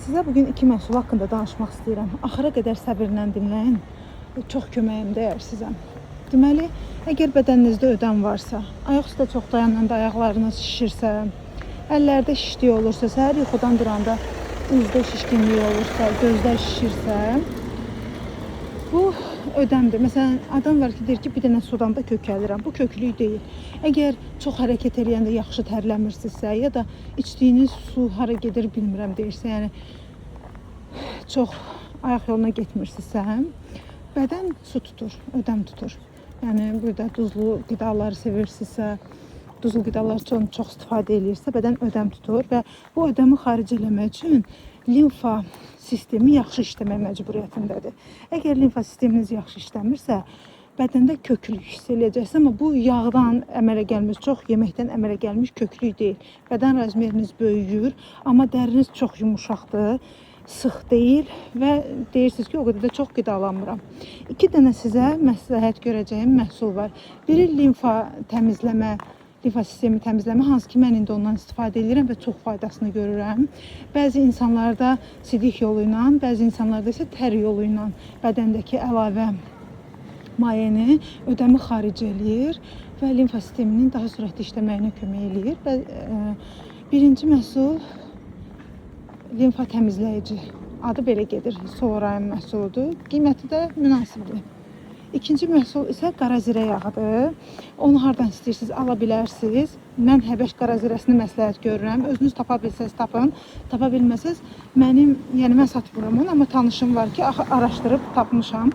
Sizə bugün iki məhsul haqqında danışmaq istəyirəm. Axıra qədər səbirlə dinləyin. Çox köməyim dəyər sizə. Deməli, əgər bədəninizdə ödəm varsa, ayaq üstə çox dayananda ayaqlarınız şişirsə, əllərdə şişlik olursa, səhər yuxudan duranda üzdə şişkinlik olursa, gözlər şişirsə, bu ödəmdir. Məsələn, adam var ki, deyir ki, bir dənə sudan da kökəlirəm. Bu köklük deyil. Əgər çox hərəkət edəndə yaxşı tərləmirsinizsə, ya da içdiyiniz su hara gedir bilmirəm deyirsə, yəni çox ayaq yoluna getmirsinizsə, bədən su tutur, ödəm tutur. Yəni burada duzlu qidaları sevirsinizsə, duzlu qidalar üçün çox istifadə edirsə, bədən ödəm tutur və bu ödəmi xaric eləmək üçün limfa sistemi yaxşı işləmək məcburiyyətindədir. Əgər limfa sisteminiz yaxşı işləmirsə, bədəndə köklük hiss eləyəcəksiniz, amma bu yağdan əmələ gəlmiş, çox yeməkdən əmələ gəlmiş köklük deyil. Bədən razmeriniz böyüyür, amma dəriniz çox yumuşaqdır, sıx deyil və deyirsiniz ki, o qədər də çox qidalanmıram. İki dənə sizə məsləhət görəcəyim məhsul var. Biri limfa təmizləmə, limfa sistemi təmizləmə, hansı ki, mən indi ondan istifadə edirəm və çox faydasını görürəm. Bəzi insanlarda sidik yolu ilə, bəzi insanlarda isə tər yolu ilə bədəndəki əlavə mayeni ödəmi xaric eləyir və limfa sisteminin daha sürətli işləməyinə kömək eləyir. Və birinci məhsul limfa təmizləyici. Adı belə gedir. Soğrayın məhsuludur. Qiyməti də münasibdir. İkinci məhsul isə qara zirə yağıdır. Onu hardan istəyirsiniz ala bilərsiniz. Mən Həbəş qara zirəsini məsləhət görürəm. Özünüz tapa bilsəz tapın. Tapa bilməsəz mənim, yəni mən satmıram onu, amma tanışım var ki, araşdırıb tapmışam.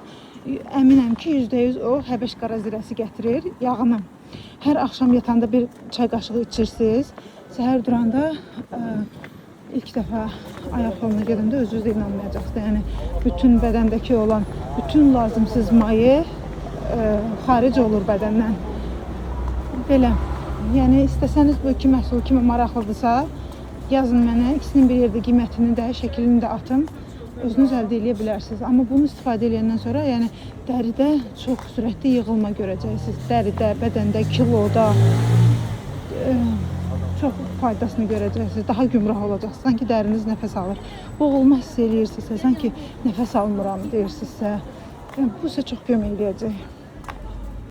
Əminəm ki, %100 o Həbəş qara zirəsi gətirir yağını. Hər axşam yatanda bir çay qaşığı içirsiniz. Səhər duranda ilk dəfə ayaq yoluna gedəndə özünüz inanmayacaqsınız. Yəni bütün bədəndəki olan bütün lazımsız maye xaric olur bədəndən. Belə. Yəni istəsəniz bu iki məhsul kimi maraqlıdırsa, yazın mənə. İkisinin bir yerdə qiymətini də, şəklini də atın. Özünüz əldə edə bilərsiniz. Amma bunu istifadə edəndən sonra, yəni dəridə çox sürətli yığılma görəcəksiniz. Dəridə, bədəndə, kiloda çox faydasını görəcəksiniz. Daha gümrah olacaqsınız. Sanki dəriniz nəfəs alır. Boğulma hiss eləyirsinizsə, sanki nəfəs almıram deyirsinizsə, yəni bu sizə çox kömək eləyəcək.